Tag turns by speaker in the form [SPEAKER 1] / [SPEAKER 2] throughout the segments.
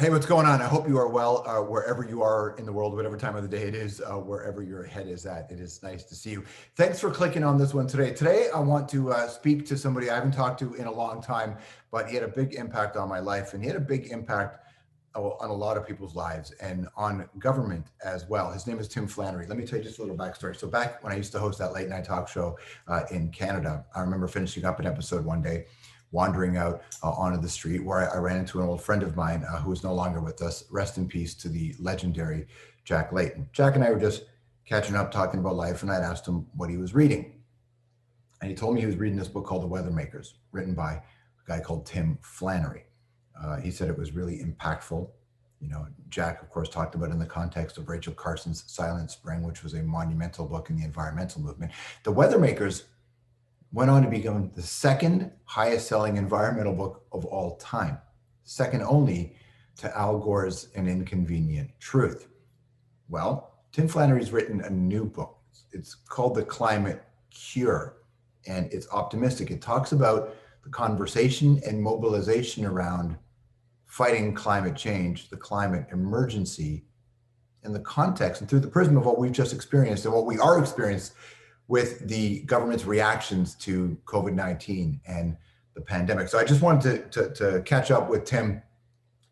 [SPEAKER 1] Hey, what's going on? I hope you are well, wherever you are in the world, whatever time of the day it is, wherever your head is at. It is nice to see you. Thanks for clicking on this one today. Today, I want to speak to somebody I haven't talked to in a long time, but he had a big impact on my life, and he had a big impact on a lot of people's lives and on government as well. His name is Tim Flannery. Let me tell you just a little backstory. So back when I used to host that late night talk show in Canada, I remember finishing up an episode one day, wandering out onto the street where I ran into an old friend of mine who is no longer with us. Rest in peace to the legendary Jack Layton. Jack and I were just catching up, talking about life, and I'd asked him what he was reading. And he told me he was reading this book called The Weathermakers, written by a guy called Tim Flannery. He said it was really impactful. You know, Jack, of course, talked about it in the context of Rachel Carson's Silent Spring, which was a monumental book in the environmental movement. The Weathermakers went on to become the second highest selling environmental book of all time, second only to Al Gore's An Inconvenient Truth. Well, Tim Flannery's written a new book. It's called The Climate Cure, and it's optimistic. It talks about the conversation and mobilization around fighting climate change, the climate emergency, in the context and through the prism of what we've just experienced and what we are experiencing with the government's reactions to COVID-19 and the pandemic. So I just wanted to catch up with Tim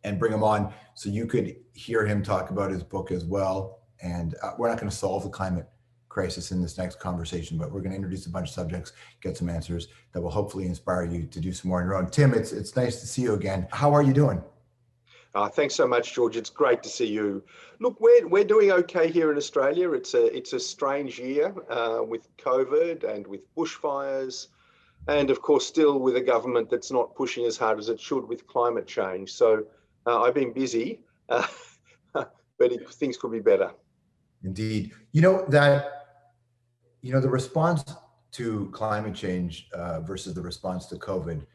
[SPEAKER 1] and bring him on so you could hear him talk about his book as well. And we're not going to solve the climate crisis in this next conversation, but we're going to introduce a bunch of subjects, get some answers that will hopefully inspire you to do some more on your own. Tim, it's nice to see you again. How are you doing?
[SPEAKER 2] Thanks so much, George. It's great to see you. Look, we're doing okay here in Australia. It's a strange year with COVID and with bushfires, and of course still with a government that's not pushing as hard as it should with climate change. So I've been busy, but things could be better.
[SPEAKER 1] Indeed. The response to climate change versus the response to COVID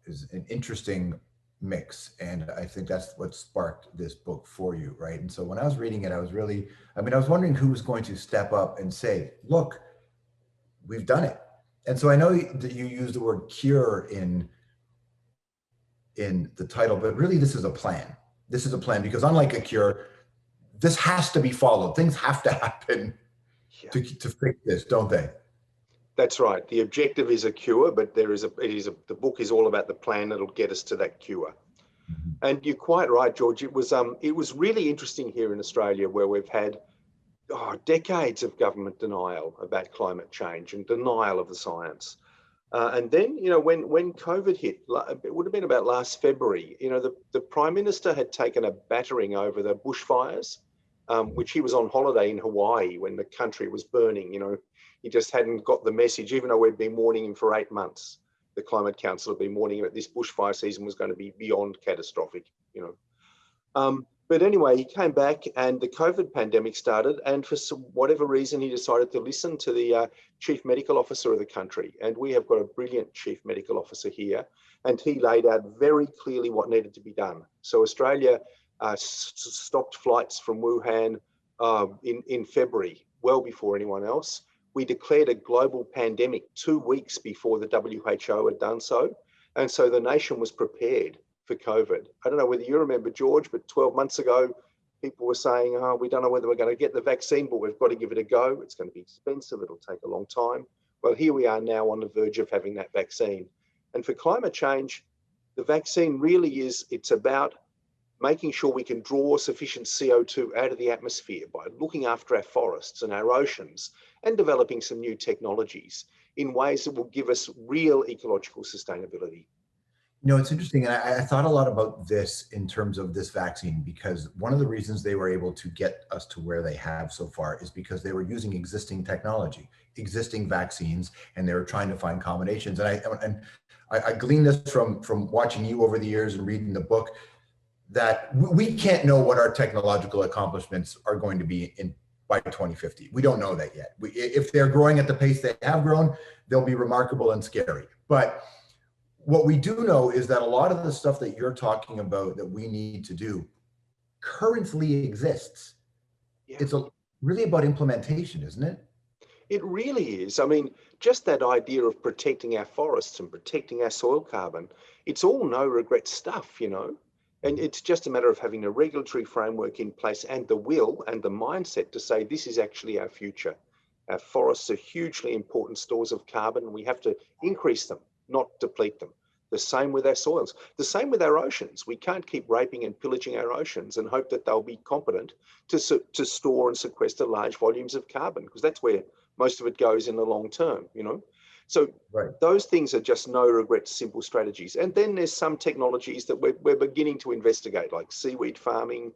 [SPEAKER 1] is an interesting mix. And I think that's what sparked this book for you, right? And so when I was reading it, I was wondering who was going to step up and say, look, we've done it. And so I know that you use the word cure in the title, but really this is a plan. This is a plan because unlike a cure, this has to be followed. Things have to happen to fix this, don't they?
[SPEAKER 2] That's right. The objective is a cure, but the book is all about the plan that'll get us to that cure. Mm-hmm. And you're quite right, George. It was really interesting here in Australia where we've had decades of government denial about climate change and denial of the science. And then, when COVID hit, it would have been about last February, the Prime Minister had taken a battering over the bushfires, which he was on holiday in Hawaii when the country was burning. He just hadn't got the message, even though we'd been warning him for 8 months. The Climate Council had been warning him that this bushfire season was going to be beyond catastrophic, But anyway, he came back and the COVID pandemic started. And for whatever reason, he decided to listen to the chief medical officer of the country. And we have got a brilliant chief medical officer here. And he laid out very clearly what needed to be done. So Australia stopped flights from Wuhan in February, well before anyone else. We declared a global pandemic 2 weeks before the WHO had done so. And so the nation was prepared for COVID. I don't know whether you remember, George, but 12 months ago, people were saying, we don't know whether we're going to get the vaccine, but we've got to give it a go. It's going to be expensive. It'll take a long time. Well, here we are now on the verge of having that vaccine. And for climate change, the vaccine really it's about making sure we can draw sufficient CO2 out of the atmosphere by looking after our forests and our oceans and developing some new technologies in ways that will give us real ecological sustainability.
[SPEAKER 1] It's interesting. And I thought a lot about this in terms of this vaccine, because one of the reasons they were able to get us to where they have so far is because they were using existing technology, existing vaccines, and they were trying to find combinations. And I gleaned this from watching you over the years and reading the book, that we can't know what our technological accomplishments are going to be by 2050. We don't know that yet. If they're growing at the pace they have grown, they'll be remarkable and scary. But what we do know is that a lot of the stuff that you're talking about that we need to do currently exists. Yeah. It's really about implementation, isn't it?
[SPEAKER 2] It really is. Just that idea of protecting our forests and protecting our soil carbon, it's all no regret stuff, And it's just a matter of having a regulatory framework in place and the will and the mindset to say this is actually our future. Our forests are hugely important stores of carbon. We have to increase them, not deplete them. The same with our soils, the same with our oceans. We can't keep raping and pillaging our oceans and hope that they'll be competent to store and sequester large volumes of carbon, because that's where most of it goes in the long term, you know. So
[SPEAKER 1] Right.
[SPEAKER 2] those things are just no regrets, simple strategies. And then there's some technologies that we're beginning to investigate, like seaweed farming,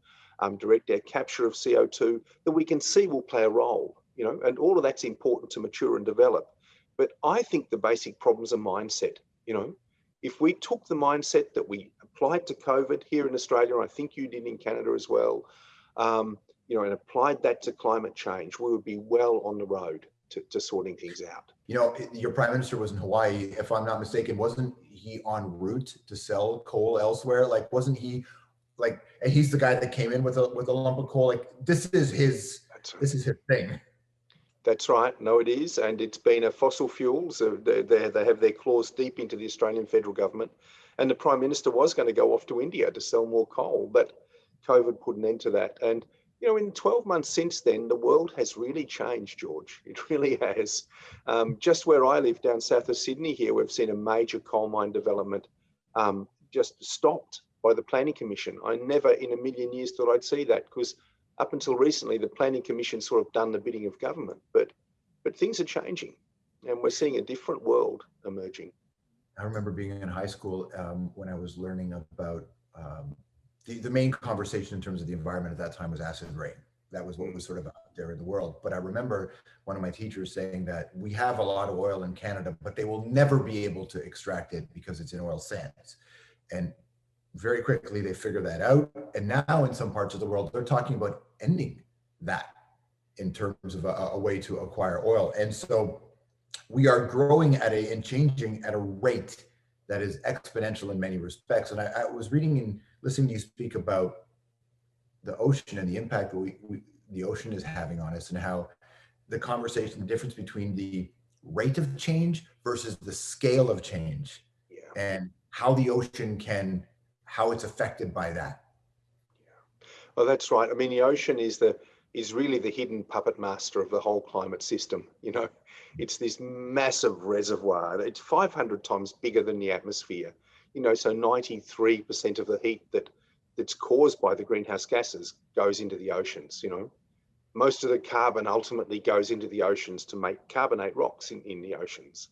[SPEAKER 2] direct air capture of CO2, that we can see will play a role, you know, and all of that's important to mature and develop. But I think the basic problems are mindset, you know. If we took the mindset that we applied to COVID here in Australia, I think you did in Canada as well, you know, and applied that to climate change, we would be well on the road to sorting things out.
[SPEAKER 1] You know, your prime minister was in Hawaii, if I'm not mistaken. Wasn't he en route to sell coal elsewhere? Like, wasn't he like, and he's the guy that came in with a lump of coal? Like, this is his thing.
[SPEAKER 2] That's right. No, it is. And it's been a fossil fuels. They have their claws deep into the Australian federal government. And the Prime Minister was going to go off to India to sell more coal, but COVID put an end to that. And, you know, in 12 months since then, the world has really changed, George. It really has. Just where I live down south of Sydney here, we've seen a major coal mine development just stopped by the Planning Commission. I never in a million years thought I'd see that, because up until recently, the Planning Commission sort of done the bidding of government, but things are changing, and we're seeing a different world emerging.
[SPEAKER 1] I remember being in high school when I was learning about the main conversation in terms of the environment at that time was acid rain. That was what was sort of out there in the world. But I remember one of my teachers saying that we have a lot of oil in Canada, but they will never be able to extract it because it's in oil sands. And very quickly they figured that out. And now in some parts of the world, they're talking about ending that in terms of a way to acquire oil. And so we are growing and changing at a rate that is exponential in many respects. And I was reading and listening to you speak about the ocean and the impact that the ocean is having on us, and how the conversation, the difference between the rate of change versus the scale of change, and how the ocean how it's affected by that.
[SPEAKER 2] Yeah. Well, that's right. I mean, the ocean is really the hidden puppet master of the whole climate system. You know, it's this massive reservoir. It's 500 times bigger than the atmosphere. You know, so 93% of the heat that's caused by the greenhouse gases goes into the oceans. You know, most of the carbon ultimately goes into the oceans to make carbonate rocks in the oceans.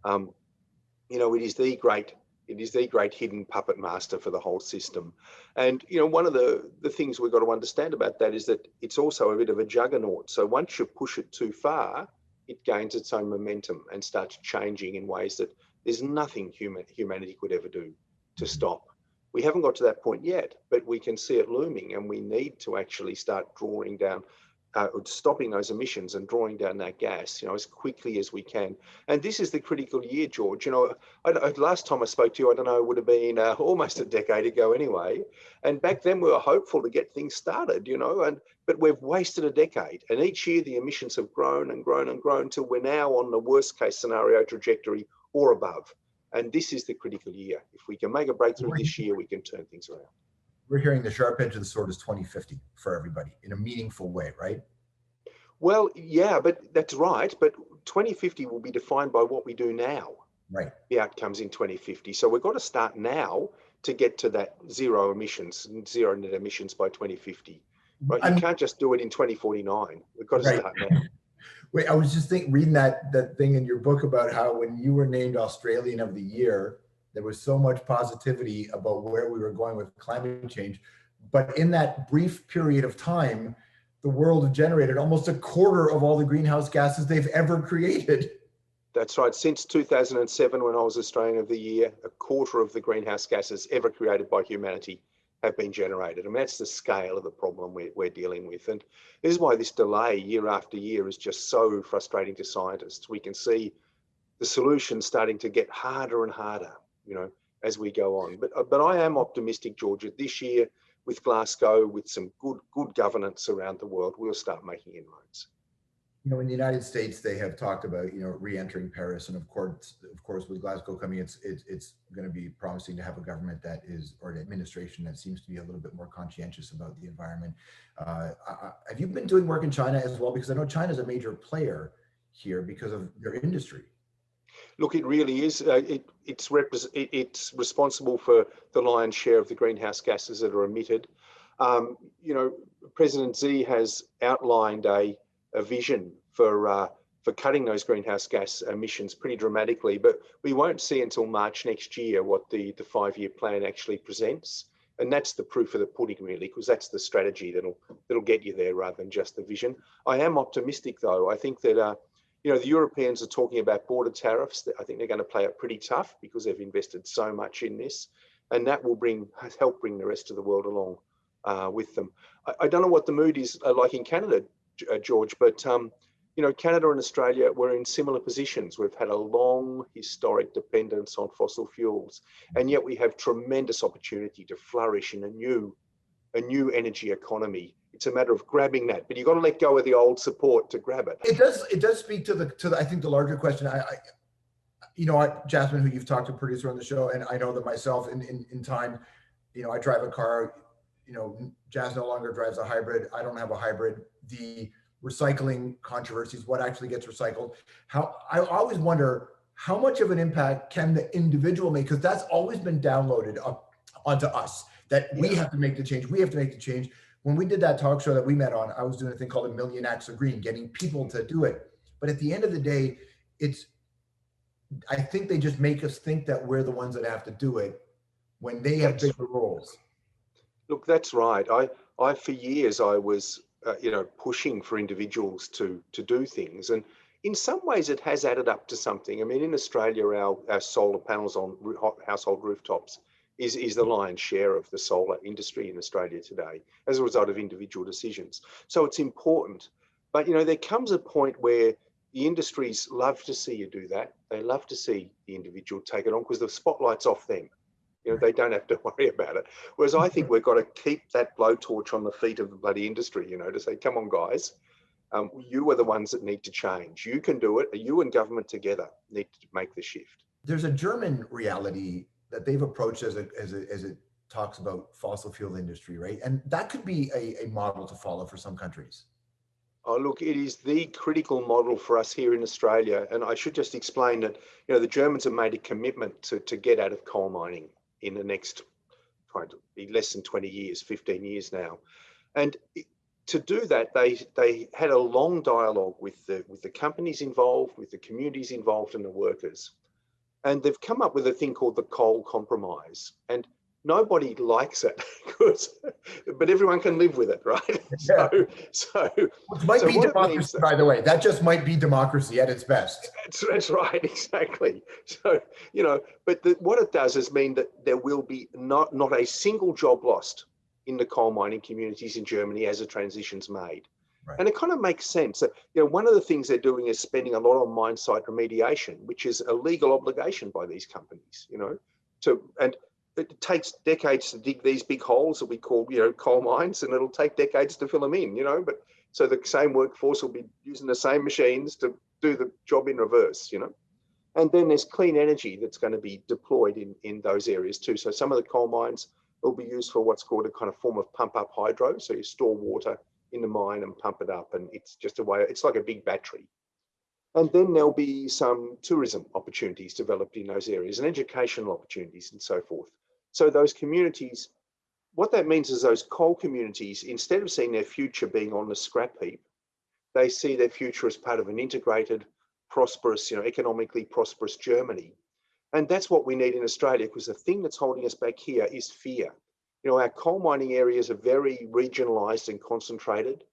[SPEAKER 2] You know, it is the great hidden puppet master for the whole system. And, you know, one of the things we've got to understand about that is that it's also a bit of a juggernaut. So once you push it too far, it gains its own momentum and starts changing in ways that there's nothing humanity could ever do to stop. We haven't got to that point yet, but we can see it looming, and we need to actually start drawing down, stopping those emissions and drawing down that gas, you know, as quickly as we can. And this is the critical year, George. You know, last time I spoke to you, I don't know, it would have been almost a decade ago anyway. And back then we were hopeful to get things started, you know, but we've wasted a decade. And each year the emissions have grown and grown and grown till we're now on the worst case scenario trajectory or above. And this is the critical year. If we can make a breakthrough this year, we can turn things around.
[SPEAKER 1] We're hearing the sharp edge of the sword is 2050 for everybody in a meaningful way, right?
[SPEAKER 2] Well, yeah, but that's right. But 2050 will be defined by what we do now.
[SPEAKER 1] Right.
[SPEAKER 2] The outcomes in 2050. So we've got to start now to get to that zero net emissions by 2050. Right? You can't just do it in 2049. We've got to start now.
[SPEAKER 1] Wait, I was just reading that thing in your book about how when you were named Australian of the Year, there was so much positivity about where we were going with climate change. But in that brief period of time, the world generated almost a quarter of all the greenhouse gases they've ever created.
[SPEAKER 2] That's right. Since 2007, when I was Australian of the Year, a quarter of the greenhouse gases ever created by humanity have been generated. I mean, that's the scale of the problem we're dealing with. And this is why this delay year after year is just so frustrating to scientists. We can see the solutions starting to get harder and harder, you know, as we go on. But I am optimistic, Georgia. This year, with Glasgow, with some good governance around the world, we'll start making inroads.
[SPEAKER 1] In the United States, they have talked about, re-entering Paris, and of course, with Glasgow coming, it's going to be promising to have a government that is, or an administration that seems to be a little bit more conscientious about the environment. Have you been doing work in China as well? Because I know China is a major player here because of their industry.
[SPEAKER 2] Look, it really is. It's responsible for the lion's share of the greenhouse gases that are emitted. Um, you know, President Xi has outlined a vision for cutting those greenhouse gas emissions pretty dramatically, but we won't see until March next year what the 5-year plan actually presents. And that's the proof of the pudding, really, because that's the strategy that'll get you there rather than just the vision. I am optimistic, though. I think that the Europeans are talking about border tariffs. I think they're going to play it pretty tough because they've invested so much in this, and that will help bring the rest of the world along with them. I don't know what the mood is like in Canada, George, but Canada and Australia were in similar positions. We've had a long historic dependence on fossil fuels, and yet we have tremendous opportunity to flourish in a new energy economy. It's a matter of grabbing that, but you've got to let go of the old support to grab it.
[SPEAKER 1] It does speak to the I think the larger question. Jasmine, who you've talked to, producer on the show, and I know that myself in time, I drive a car. Jazz no longer drives a hybrid. I don't have a hybrid. The recycling controversies, what actually gets recycled. I always wonder how much of an impact can the individual make, because that's always been downloaded onto us, that we have to make the change. We have to make the change. When we did that talk show that we met on, I was doing a thing called A Million Acts of Green, getting people to do it. But at the end of the day, I think they just make us think that we're the ones that have to do it when they have bigger roles.
[SPEAKER 2] Look, that's right. I for years I was pushing for individuals to do things, and in some ways it has added up to something. I mean, in Australia, our solar panels on household rooftops is the lion's share of the solar industry in Australia today as a result of individual decisions. So it's important. But, there comes a point where the industries love to see you do that. They love to see the individual take it on because the spotlight's off them. They don't have to worry about it. Whereas I think we've got to keep that blowtorch on the feet of the bloody industry, to say, come on, guys, you are the ones that need to change. You can do it. You and government together need to make the shift.
[SPEAKER 1] There's a German reality that they've approached as it talks about fossil fuel industry, right? And that could be a model to follow for some countries.
[SPEAKER 2] Oh, look, it is the critical model for us here in Australia. And I should just explain that, the Germans have made a commitment to get out of coal mining in the next, trying to be less than 20 years, 15 years now. And to do that, they had a long dialogue with the companies involved, with the communities involved and the workers. And they've come up with a thing called the coal compromise. And nobody likes it, but everyone can live with it, right?
[SPEAKER 1] Yeah.
[SPEAKER 2] Which
[SPEAKER 1] might be democracy, by the way. That just might be democracy at its best.
[SPEAKER 2] That's right, exactly. So, but what it does is mean that there will be not a single job lost in the coal mining communities in Germany as a transition's made. Right. And it kind of makes sense. One of the things they're doing is spending a lot on mine site remediation, which is a legal obligation by these companies, and it takes decades to dig these big holes that we call, coal mines, and it'll take decades to fill them in, but so the same workforce will be using the same machines to do the job in reverse, And then there's clean energy that's going to be deployed in those areas too. So some of the coal mines will be used for what's called a kind of form of pump up hydro. So you store water in the mine and pump it up, and it's just a way, it's like a big battery. And then there'll be some tourism opportunities developed in those areas and educational opportunities and so forth. So those communities, what that means is those coal communities, instead of seeing their future being on the scrap heap, they see their future as part of an integrated, prosperous, economically prosperous Germany. And that's what we need in Australia, because the thing that's holding us back here is fear. Our coal mining areas are very regionalised and concentrated,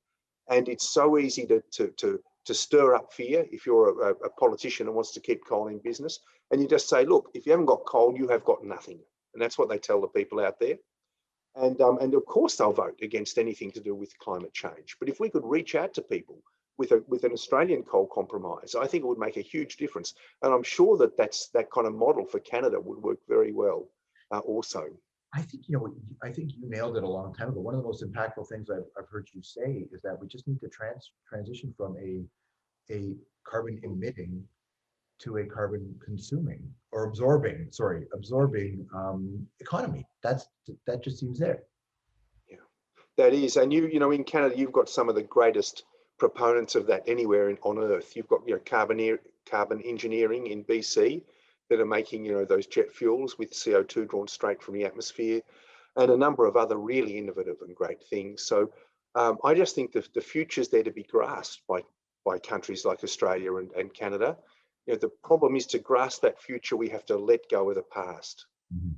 [SPEAKER 2] and it's so easy to stir up fear if you're a politician and wants to keep coal in business. And you just say, look, if you haven't got coal, you have got nothing. And that's what they tell the people out there. And of course they'll vote against anything to do with climate change. But if we could reach out to people with an Australian coal compromise, I think it would make a huge difference. And I'm sure that kind of model for Canada would work very well also.
[SPEAKER 1] I think you nailed it a long time ago. One of the most impactful things I've heard you say is that we just need to transition from a a carbon emitting to a carbon consuming or absorbing, economy. That just seems there.
[SPEAKER 2] Yeah, that is. And in Canada, you've got some of the greatest proponents of that anywhere on Earth. You've got, carbon engineering in BC that are making, those jet fuels with CO2 drawn straight from the atmosphere, and a number of other really innovative and great things. So I just think the future's there to be grasped by countries like Australia and Canada. The problem is, to grasp that future, we have to let go of the past.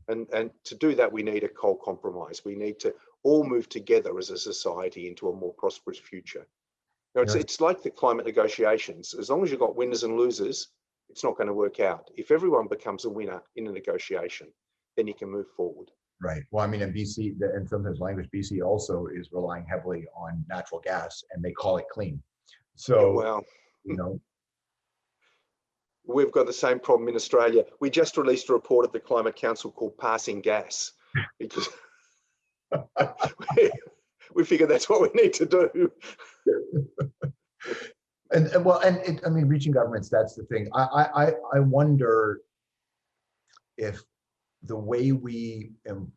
[SPEAKER 2] And to do that, we need a cold compromise. We need to all move together as a society into a more prosperous future. It's like the climate negotiations. As long as you've got winners and losers, it's not going to work out. If everyone becomes a winner in a negotiation, then you can move forward.
[SPEAKER 1] Right. Well, I mean, in BC, and sometimes language, BC also is relying heavily on natural gas, and they call it clean. So,
[SPEAKER 2] Well,
[SPEAKER 1] you know,
[SPEAKER 2] we've got the same problem in Australia. We just released a report at the Climate Council called Passing Gas, because we figure that's what we need to do.
[SPEAKER 1] I mean, reaching governments, that's the thing. I wonder if the way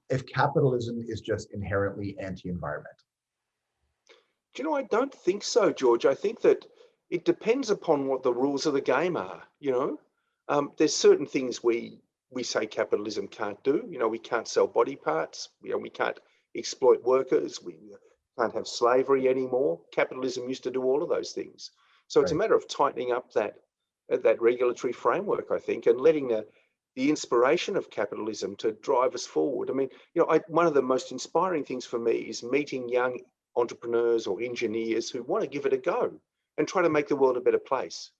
[SPEAKER 1] if capitalism is just inherently anti-environmental.
[SPEAKER 2] I don't think so, George. I think that it depends upon what the rules of the game are. There's certain things we say capitalism can't do. We can't sell body parts. We can't exploit workers. We can't have slavery anymore. Capitalism used to do all of those things. So it's a matter of tightening up that regulatory framework, I think, and letting the inspiration of capitalism to drive us forward. I mean, one of the most inspiring things for me is meeting young entrepreneurs or engineers who want to give it a go and try to make the world a better place.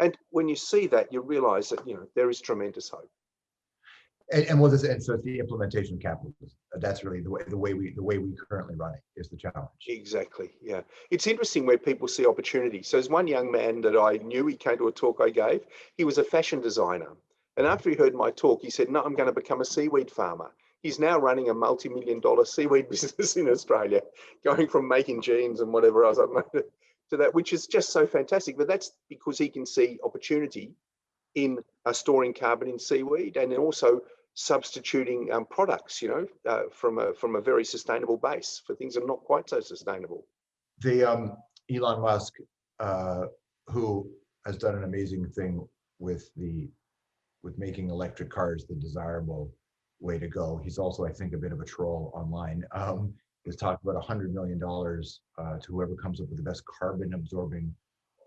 [SPEAKER 2] And when you see that, you realize that there is tremendous hope.
[SPEAKER 1] So it's the implementation of capitalism. That's really the way we currently run it is the challenge.
[SPEAKER 2] Exactly. Yeah. It's interesting where people see opportunity. So there's one young man that I knew, he came to a talk I gave. He was a fashion designer. And after he heard my talk, he said, no, I'm going to become a seaweed farmer. He's now running a multi-million-dollar seaweed business in Australia, going from making jeans and whatever else to that, which is just so fantastic. But that's because he can see opportunity in storing carbon in seaweed, and then also substituting products, from a very sustainable base for things that are not quite so sustainable.
[SPEAKER 1] The Elon Musk, who has done an amazing thing with making electric cars the desirable way to go. He's also, I think, a bit of a troll online. Has talked about $100 million to whoever comes up with the best carbon absorbing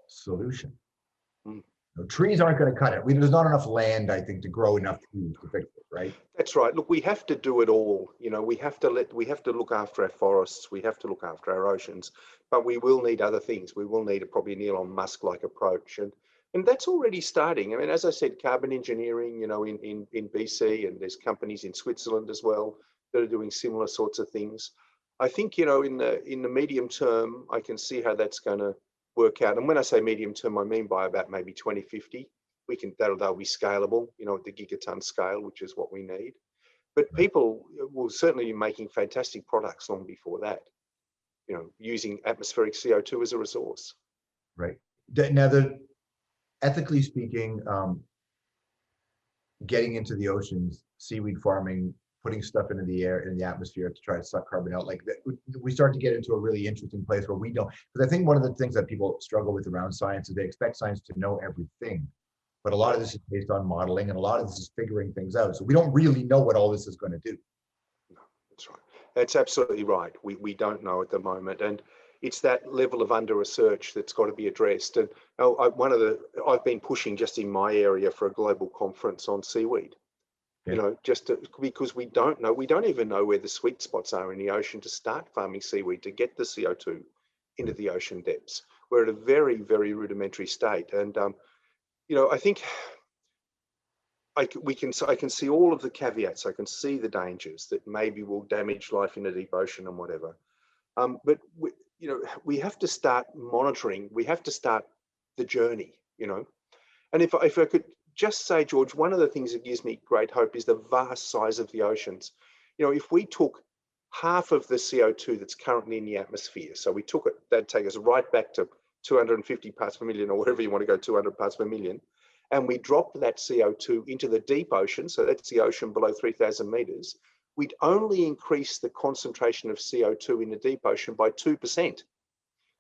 [SPEAKER 1] solution. Trees aren't going to cut it. There's not enough land, I think, to grow enough trees to fix it, right?
[SPEAKER 2] That's right. Look, we have to do it all. We have to look after our forests. We have to look after our oceans, but we will need other things. We will need probably an Elon Musk-like approach, and that's already starting. I mean, as I said, carbon engineering, in BC, and there's companies in Switzerland as well that are doing similar sorts of things. I think, in the medium term, I can see how that's going to work out. And when I say medium term, I mean by about maybe 2050. That'll be scalable, at the gigaton scale, which is what we need. But people will certainly be making fantastic products long before that, using atmospheric CO2 as a resource.
[SPEAKER 1] Right. Now, ethically speaking, getting into the oceans, seaweed farming, putting stuff into the air, in the atmosphere to try to suck carbon out, like that, we start to get into a really interesting place where we don't, because I think one of the things that people struggle with around science is they expect science to know everything. But a lot of this is based on modeling, and a lot of this is figuring things out. So we don't really know what all this is going to do.
[SPEAKER 2] No, that's right. That's absolutely right. We don't know at the moment. And it's that level of under-research that's got to be addressed. And I've been pushing just in my area for a global conference on seaweed. Yeah. Because we don't know. We don't even know where the sweet spots are in the ocean to start farming seaweed, to get the CO2 into the ocean depths. We're at a very, very rudimentary state. And I think I can see all of the caveats. I can see the dangers that maybe will damage life in the deep ocean and whatever. But we have to start monitoring. We have to start the journey. And if I could just say, George, one of the things that gives me great hope is the vast size of the oceans. If we took half of the CO2 that's currently in the atmosphere, so we took it, that'd take us right back to 250 parts per million, or wherever you want to go, 200 parts per million, and we dropped that CO2 into the deep ocean, so that's the ocean below 3,000 meters, we'd only increase the concentration of CO2 in the deep ocean by 2%.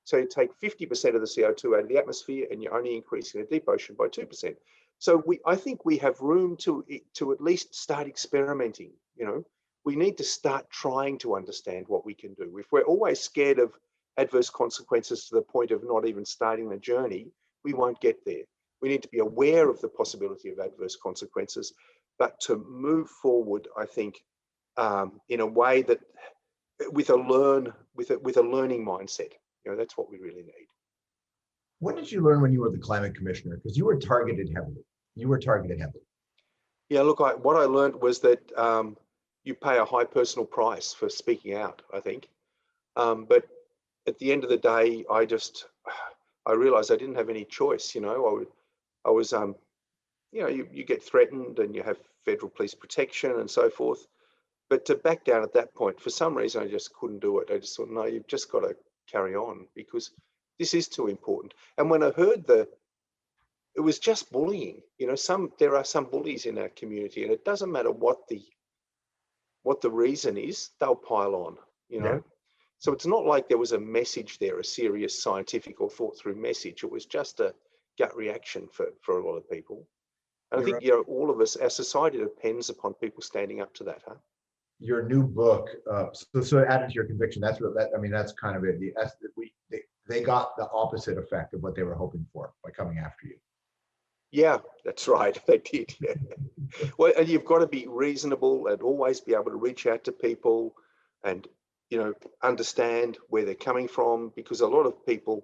[SPEAKER 2] So you take 50% of the CO2 out of the atmosphere and you're only increasing the deep ocean by 2%. So I think we have room to at least start experimenting. You know, we need to start trying to understand what we can do. If we're always scared of adverse consequences to the point of not even starting the journey, we won't get there. We need to be aware of the possibility of adverse consequences, but to move forward, I think, in a way that with a learning mindset. You know, that's what we really need.
[SPEAKER 1] What did you learn when you were the climate commissioner? Because you were targeted heavily.
[SPEAKER 2] Yeah, look, what I learned was that you pay a high personal price for speaking out, I think. But at the end of the day, I realized I didn't have any choice. You know, I was, you know, you get threatened and you have federal police protection and so forth. But to back down at that point, for some reason, I just couldn't do it. I just thought, no, you've just got to carry on because this is too important. And when I heard it was just bullying. You know, there are some bullies in our community, and it doesn't matter what the reason is, they'll pile on. You know, so it's not like there was a message there, a serious scientific or thought through message. It was just a gut reaction for a lot of people. And I think, you know, all of us, our society depends upon people standing up to that, huh?
[SPEAKER 1] Your new book, so added to your conviction. That's kind of it. They got the opposite effect of what they were hoping for by coming after you.
[SPEAKER 2] Yeah, that's right. They did. Yeah. Well, and you've got to be reasonable and always be able to reach out to people and, you know, understand where they're coming from, because a lot of people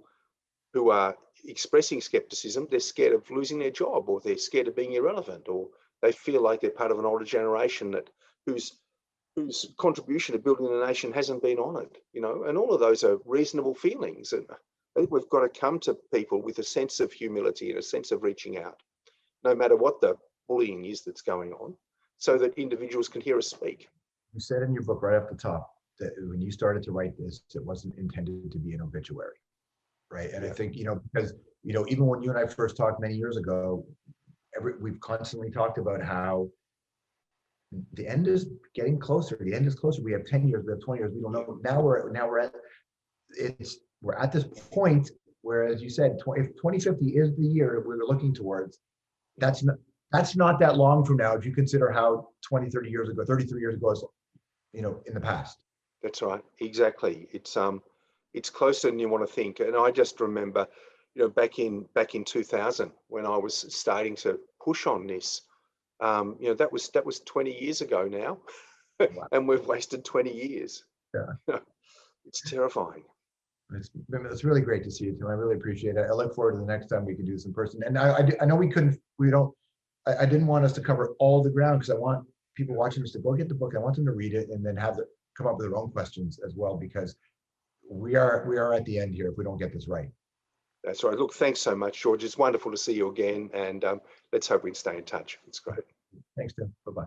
[SPEAKER 2] who are expressing skepticism, they're scared of losing their job, or they're scared of being irrelevant, or they feel like they're part of an older generation whose contribution to building the nation hasn't been honoured, you know, and all of those are reasonable feelings. And I think we've got to come to people with a sense of humility and a sense of reaching out, no matter what the bullying is that's going on, so that individuals can hear us speak.
[SPEAKER 1] You said in your book right off the top that when you started to write this, it wasn't intended to be an obituary, right? And I think, you know, because, you know, even when you and I first talked many years ago, we've constantly talked about how the end is getting closer. The end is closer. We have 10 years, we have 20 years. We don't know. Now we're at this point where, as you said, if 2050 is the year we're looking towards, that's not that long from now if you consider how 20, 30 years ago, 33 years ago is, you know, in the past.
[SPEAKER 2] That's right. Exactly. It's closer than you want to think. And I just remember, you know, back in 2000 when I was starting to push on this, you know, that was 20 years ago now. Wow. And we've wasted 20 years. Yeah. It's terrifying.
[SPEAKER 1] It's really great to see you, Tim. I really appreciate it. I look forward to the next time we can do this in person. And I know I didn't want us to cover all the ground, because I want people watching this to go get the book. I want them to read it and then come up with their own questions as well, because we are at the end here if we don't get this right.
[SPEAKER 2] That's right. Look, thanks so much, George. It's wonderful to see you again, and let's hope we can stay in touch. It's great.
[SPEAKER 1] Thanks, Tim. Bye-bye.